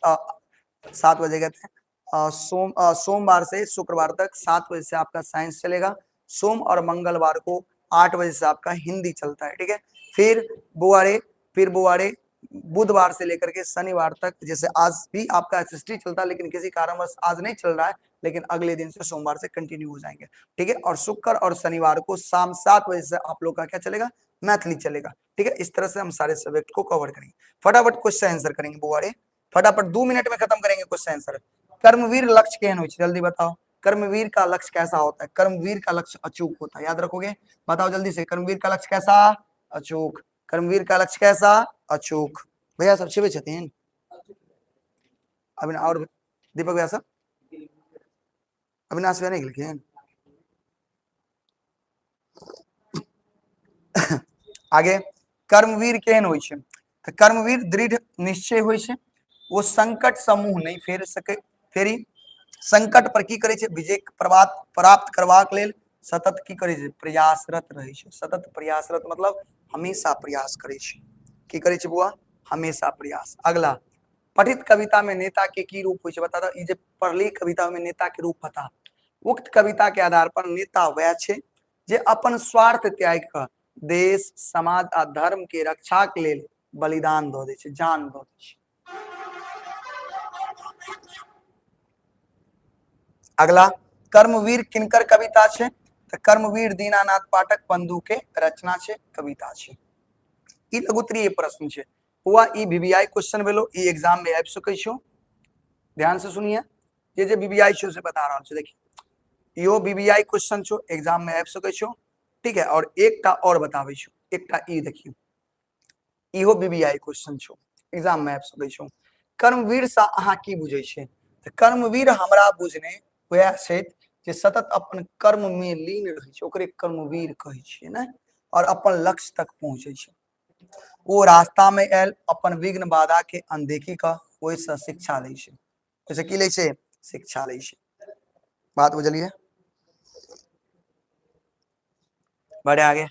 7 बजे कहते हैं, सोमवार से शुक्रवार तक 7 बजे से आपका साइंस चलेगा। सोम और मंगलवार को 8 बजे से आपका हिंदी चलता है, ठीक है। फिर बुआरे फिर बुआरे बुधवार से लेकर के शनिवार तक, जैसे आज भी आपका एसएसटी चलता है, लेकिन किसी कारणवश आज नहीं चल रहा है, लेकिन अगले दिन से सोमवार से कंटिन्यू हो जाएंगे, ठीक है। और शुक्र और शनिवार को शाम 7 बजे से आप लोग का क्या चलेगा, मैथिली चलेगा, ठीक है। इस तरह से हम सारे सब्जेक्ट को कवर करेंगे। फटाफट क्वेश्चन आंसर करेंगे बुआरे, फटाफट 2 मिनट में खत्म करेंगे क्वेश्चन आंसर। कर्मवीर लक्ष्य केहन होय छै, जल्दी बताओ। कर्मवीर का लक्ष्य कैसा होता है, कर्मवीर का लक्ष्य अचूक होता है, याद रखोगे, बताओ जल्दी से। कर्मवीर का लक्ष्य कैसा, अचूक। कर्मवीर का लक्ष्य कैसा, अचूक। भैया सब छिपे छथिन अभी, और दीपक भैया सब, अविनाश भैया नहीं गेलखिन। आगे, कर्मवीर केहन होइ छै, तऽ कर्मवीर दृढ़ निश्चय होइ छै, वो संकट समूह नहीं फेर सके फेरी, संकट पर की करे छै, विजय प्राप्त करबाक लेल सतत की करे छै, प्रयासरत रहे छै। सतत प्रयासरत मतलब हमेशा प्रयास करे छै, की करे छै बुआ, हमेशा प्रयास। अगला, पठित कविता में नेता के की रूप होइ छै, बता दो। ई जे पढ़ली कविता में नेता के रूप बता। उक्त कविता के आधार पर नेता वह छै जे अपन स्वार्थ त्याग कर देश समाज आ धर्म के रक्षा के लेल बलिदान दो दे छै, जान दो दे छै। अगला, कर्मवीर किनकर कविता छै, तऽ कर्मवीर दीनानाथ पाठक बंधु के रचना छै, कविता छै। ई लघुत्तरीय प्रश्न छै हुआ, ई वीवीआई क्वेश्चन भेलो, ई एग्जाम में आबि सकै छो। ध्यान से सुनिए, ये जे वीवीआई छो से बता रहल छो, देखिए यो वीवीआई क्वेश्चन छो, एग्जाम में आबि सकै छो, ठीक है। और एकटा और बताबै छो, एकटा ई देखियो, इहो बीबीआई क्वेश्चन छो, एग्जाम में आबि सकै छो। कर्मवीर से अहाँ की बुझै छै? तऽ कर्मवीर हमरा बुझने वएह छै जे सतत अपन कर्म में लीन रहै छै, ओकरे कर्मवीर कहै छियै ने, और अपन लक्ष्य तक पहुंचे छै। वो रास्ता में आयल, अपन विघ्न बाधा के अनदेखी क ओहिसँ शिक्षा लै छै, ओहिसँ की लै छै? शिक्षा लै छै। बात बुझलिए? बढ़े आगे।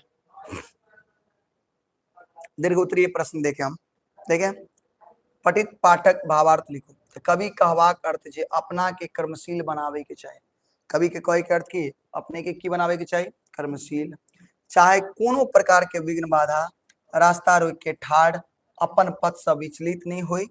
दीर्घ उत्तरीय प्रश्न देखे हम, देखें, पठित पाठक भावार्थ लिखो। तो कवि कहवाक अर्थ जे अपना के कर्मशील बनावे के चाही। कवि के कहे के अर्थ की? अपने के की बनावे के चाही? कर्मशील। चाहे कोनो प्रकार के विघ्न बाधा रास्ता रोक के ठाड़, अपन पथ से विचलित नहीं होई।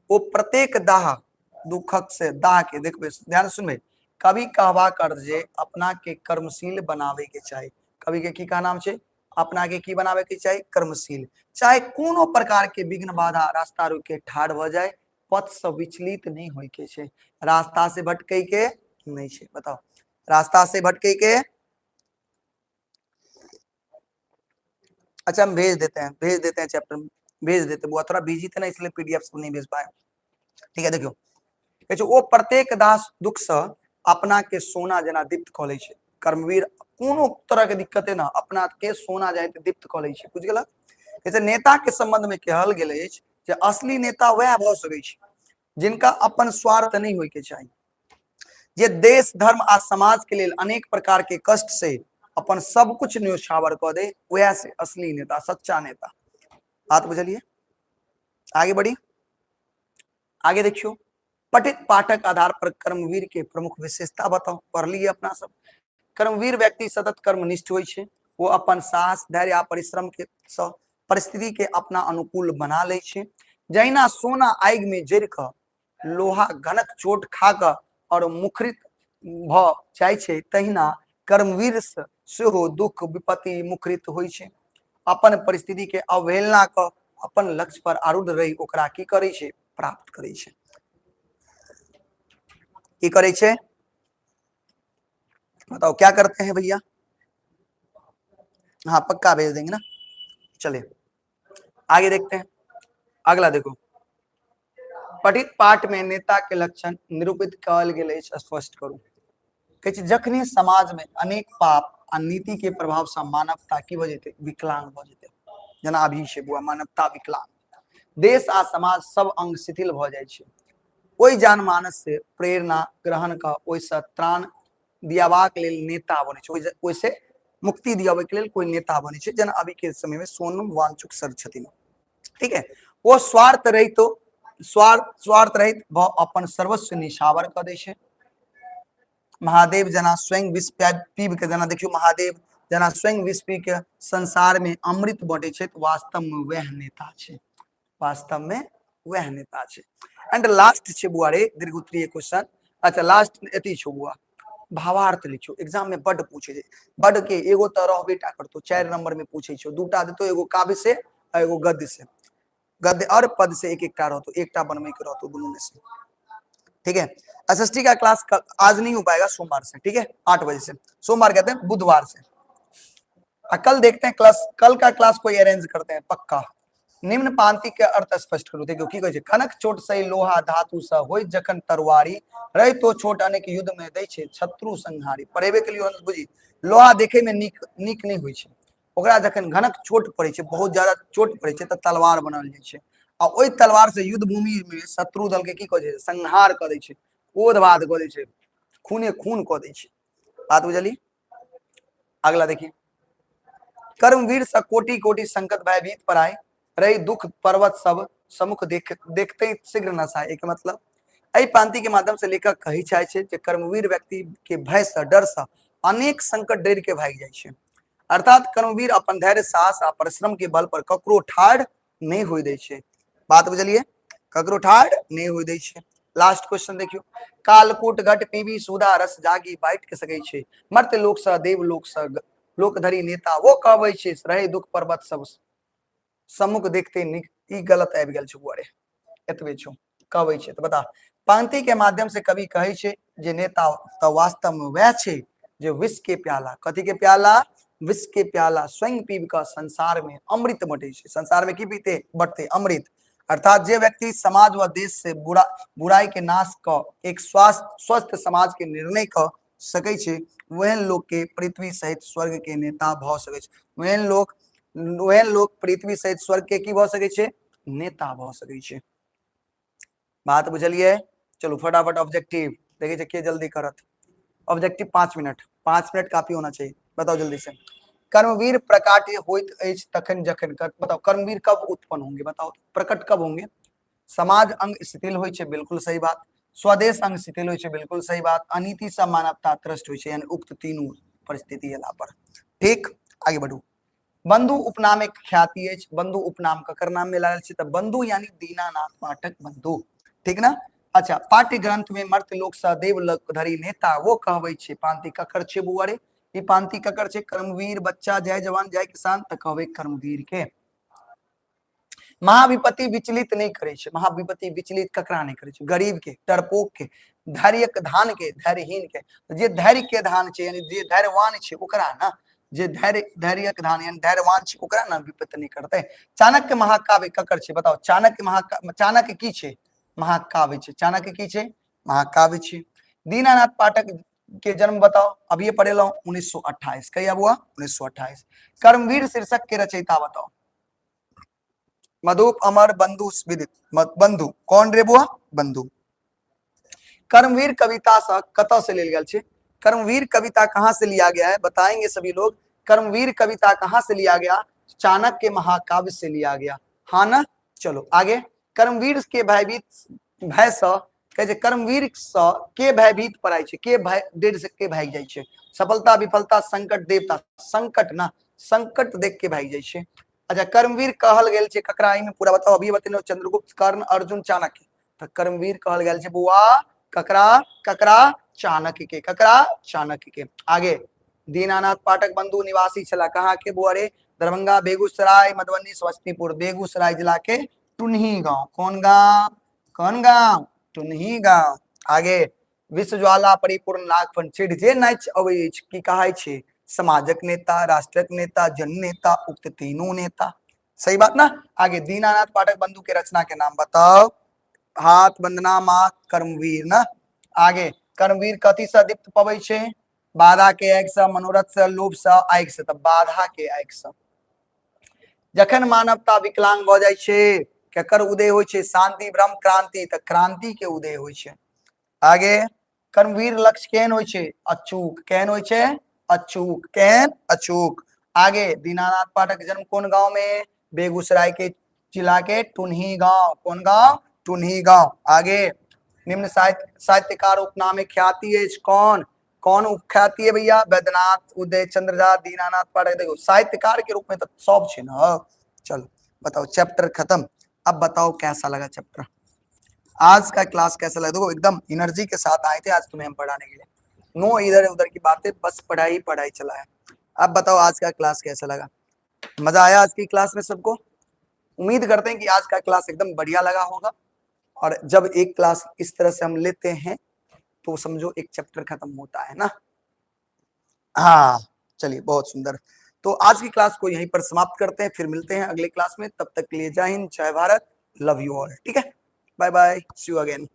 वो प्रत्येक दाह दुखक से दाह के, देखबे ध्यान सुनबे, कवि कहवाक अर्थ जे अपना के कर्मशील बनावे के चाही। कवि के की का नाम छै? अपना के की बनावे के चाही? कर्मशील। चाहे कोनो प्रकार के विघ्न बाधा रास्ता रोक के ठाड़ भ जाए, पथ से विचलित नहीं होय के छै, रास्ता से भटके के नहीं छै। बताओ, रास्ता से भटके के, अच्छा हम भेज देते हैं चैप्टर, भेज देते हैं। वो थोड़ा बिजी थे ना, इसलिए पीडीएफ सब नहीं भेज पाए। ठीक है, देखियो, वो प्रत्येक दास दुख से अपना के सोना जना दीप्त क लै छै। कर्मवीर कोनो तरह के दिक्कत है ना, अपना के सोना जाए दीप्त क लै छै। बुझ गेल? जैसे नेता के संबंध में कहल गेल अछि जे असली नेता वह भ सकै छै जिनका अपन स्वार्थ नहीं होय के चाही, जे देश धर्म आ समाज के लेल अनेक प्रकार के कष्ट से अपन सब कुछ न्योछावर क दे, वह से असली नेता, सच्चा नेता। बात बुझलिए? आगे बढ़ी, आगे देखियो, पठित पाठक आधार पर कर्मवीर के प्रमुख विशेषता बताओ। पढ़ लिए अपना सब। कर्मवीर व्यक्ति सतत कर्मनिष्ठ होय छै, वो अपन साहस धैर्य आ परिश्रम के परिस्थिति के अपना अनुकूल बना ले छै। जहिना सोना आगि में जरि क लोहा घनक चोट खा क और मुखरित भ जाय छै, तहिना कर्मवीर सेहो दुख विपत्ति मुखरित होय छै। अपन परिस्थिति के अवहेलना क अपन लक्ष्य पर आरूढ़ रही ओकरा की करे छै? प्राप्त करे छै। की करे छै? बताओ क्या करते हैं भैया? हाँ पक्का भेज देंगे ना। चलिए आगे देखते हैं, अगला देखो, पठित पाठ में नेता के लक्षण निरूपित कल गेल अछि, स्पष्ट करू। कहे छै जखने समाज में अनेक पाप आ नीति के प्रभाव से मानवता की भ जेतै? विकलांग भ जेतै। जना अभी छै बुआ, मानवता विकलांग, देश आ समाज सब अंग शिथिल भ जाय छै। ओहि जनमानस से प्रेरणा ग्रहण क ओहिसँ त्राण दियाबाक लेल नेता बने छै, ओहिसे मुक्ति दियाबे के लेल कोई नेता बने छै। जना अभी के समय में सोनम वांगचुक सर छथिन। ठीक है, वो स्वार्थ रहित रहित अपन सर्वस्व निछावर क दै छै। महादेव जना स्वयं विष पीब के, जना देखियो महादेव जना स्वयं विष पी के संसार में अमृत बांटे छै, वास्तव में वह नेता छै, वास्तव में वह नेता छै। एंड लास्ट छै बुआ रे दीर्घ उत्तरीय क्वेश्चन। अच्छा लास्ट एती छो बुआ, भावार्थ लिखो। एग्जाम में बड पूछे छै, बड के एगो तो रहबे टा करतो, 4 नंबर में पूछे छो, दूटा देतो, एगो काव्य से और एगो गद्य से। गद्य और पद से एक एकटा रहतो, एकटा बनवे के रहतो दोनों में से। ठीक है, एसएसटी का क्लास आज नहीं हो पाएगा, सोमवार से। ठीक है, 8 बजे से, सोमवार कहते हैं बुधवार से। कल देखते हैं क्लास, कल का क्लास कोई अरेंज करते हैं पक्का। निम्न पांति के अर्थ स्पष्ट करू। देखियो की कहै छै, कनक चोट से लोहा धातु से होय जखन तरवारी, रही तो छोट अनेक युद्ध में दै छै शत्रु संहारी। पढ़ेबे के लिए बुझी, लोहा देखे में नीक नहीं होय छै, ओकरा जखन घनक चोट पड़े छै, बहुत ज्यादा चोट पड़े छै, त तलवार बनाल जाय छै, आ ओई तलवार से युद्ध भूमि में शत्रु दल के की कहै छै? संहार क दै छै, ओधवाद क दै छै, खूने खून क दै छै। बात बुझली? अगला देखिए, कर्मवीर से कोटि कोटि संकट भयभीत पर आए, रही दुख पर्वत सब समुख देखते ही शीघ्र नसाए। एक मतलब एहि पांति के माध्यम से लेखक कही चाहे छै जे कर्मवीर व्यक्ति के भय से, डर से अनेक संकट डर के भाग जाय छै। अर्थात कर्मवीर अपन धैर्य साहस आ परिश्रम के बल पर ककरो ठाढ़ नहीं होय दै छै। बात बुझलिए? ककरो ठाढ़ नहीं होय दै छै। लास्ट क्वेश्चन देखियो, कालकूट घट पीबी सुधा रस जागी बाइट के सकै छै, मर्त्य लोक से देव लोक से लोक धरी नेता वो कहबै छै, रहे दुख पर्वत सब सम्मुख देखते निक। ई गलत आबि गेल छै बुआरे, एतबे छौ कहबै छै। तो बता, पंक्ति के माध्यम से कवि कहे छै जे नेता तो वास्तव में वह छै जे विष के प्याला, कथी के प्याला? विष के प्याला स्वयं पीब का संसार में अमृत बटे छे। संसार में की पीते बटते अमृत। अर्थात जे व्यक्ति समाज व देश से बुराई के नाश क एक स्वस्थ समाज के निर्णय क सकै छे, वहन लोग के पृथ्वी सहित स्वर्ग के नेता भ सकै छे। वहन लोग पृथ्वी सहित स्वर्ग के की भ सकै छे, नेता भ सकै छे। बात बुझलिए? चलो फटाफट ऑब्जेक्टिव देखिए के जल्दी करत। ऑब्जेक्टिव 5 मिनट, 5 मिनट काफी होना चाहिए। बताओ जल्दी से। कर्मवीर प्रकाट्य होइत अछि तखन जखन बताओ कर्मवीर कब उत्पन्न होंगे, बताओ प्रकट कब होंगे? समाज अंग शिथिल होइ छे, बिल्कुल सही बात। स्वदेश अंग शिथिल होइ छे, बिल्कुल सही बात। अनीति से मानवता त्रस्त होइ छे, यानी उक्त तीनों परिस्थिति अला पर। ठीक, आगे बढ़ू। बंधु उपनाम एक ख्याति है। बंधु उपनाम ककर नाम में लागल छे, त बंधु यानी दीनानाथ पाठक बंधु। ठीक ना? अच्छा, पाठ्य ग्रंथ में मर्त लोक सदैव लकधरी नेता वो कहबै छे, पांति ककर छे बुआरे? ई पांति ककर छे? कर्मवीर बच्चा जय जवान जय किसान त कहबै कर्मवीर के। महाविपत्ति विचलित नहीं करे छे। महाविपत्ति विचलित ककरा नहीं करे छे? गरीब के, डरपोक के, धैर्य धान के, धैर्यहीन के। जे धैर्य के धान छे यानी जे धैर्यवान छे ओकरा ना, जे धैर्य के धान यानी धैर्यवान छे ओकरा ना विपत्ति नहीं करते। चाणक्य महाकाव्य ककर छे? बताओ चाणक्य की छे? महाकाव्य छे। चाणक्य की छे? महाकाव्य छे। दीनानाथ पाठक के जन्म बताओ, अब ये पढ़े लो 1928। कहिया हुआ? 1928। कर्मवीर शीर्षक के रचयिता बताओ। मधुप अमर बंधु विदित। बंधु कौन रे बुआ? बंधु। कर्मवीर कविता कत से लेल गेल छे? कर्मवीर कविता कहां से लिया गया है बताएंगे सभी लोग। कर्मवीर कविता कहां से लिया गया? चाणक्य महाकाव्य से लिया गया। हाँ ना? चलो आगे। कर्मवीर के भयभीत भय स कहे कर्मवीर स के भयभीत पड़ाई छे, के भय डेढ़ से के भाग जाय छे। सफलता विफलता संकट देवता, संकट ना, संकट देख के भाग जाय छे। अच्छा, कर्मवीर कहल गेल छे ककरा? में पूरा बताओ। अभी बतेनो चंद्रगुप्त, कर्ण, अर्जुन, चाणक्य। तो कर्मवीर कहल गेल छे बुआ ककरा? ककरा? चाणक्य के। ककरा? चाणक्य के। आगे। दीनानाथ पाठक बंधु निवासी छला कहाँ के बुआ रे? दरभंगा, बेगूसराय, मधुबनी, समस्तीपुर। बेगूसराय जिला के टुनही गांव। कौन गांव? कौन गांव? टुनही गांव। आगे। विश्व ज्वाला परिपूर्ण नागफन चिढ़ जे नाच अबै अछि की कहाय छे? समाजक नेता, राष्ट्रक नेता, जन नेता, उक्त तीनों नेता। सही बात ना? आगे। दीनानाथ पाठक बंधु के रचना के नाम बताओ। हाथ वंदना माँ कर्मवीर ना। आगे। कर्मवीर कथी से दीप्त पबै छे? बाधा के आगि से, मनोरथ से, लोभ से, आगि से। तब बाधा के आगि से। जखन मानवता विकलांग भ जाय छे केकर उदय होय छे? शांति ब्रह्म क्रांति, त क्रांति के उदय होय छे। आगे। कर्मवीर लक्ष्य केहन होय छे? अचूक। केहन होय छे? अचूक। केहन? अचूक। आगे। दीनानाथ पाठक जन्म कौन गांव में? बेगूसराय के जिला के टुनही गांव। कौन गांव? टुनही गांव। आगे। निम्न साहित्यकार उपनाम ख्याति है कौन? कौन ख्याति है भैया? वैद्यनाथ, उदय चंद्र, दीनानाथ पाठक। देखो साहित्यकार के रूप में तो सब छे ना। चलो बताओ, चैप्टर खत्म। अब बताओ कैसा लगा चैप्टर? आज का क्लास कैसा लगा? देखो एकदम एनर्जी के साथ आए थे आज तुम्हें हम पढ़ाने के लिए। नो इधर उधर की बातें, बस पढ़ाई पढ़ाई चला है। अब बताओ आज का क्लास कैसा लगा? मजा आया आज की क्लास में सबको? उम्मीद करते हैं कि आज का क्लास एकदम बढ़िया लगा होगा। और जब एक क्लास इस तरह से हम लेते हैं तो समझो एक चैप्टर खत्म होता है ना। हाँ चलिए, बहुत सुंदर। तो आज की क्लास को यहीं पर समाप्त करते हैं, फिर मिलते हैं अगले क्लास में। तब तक के लिए जय हिंद, जय भारत, लव यू ऑल। ठीक है, bye bye, see you again.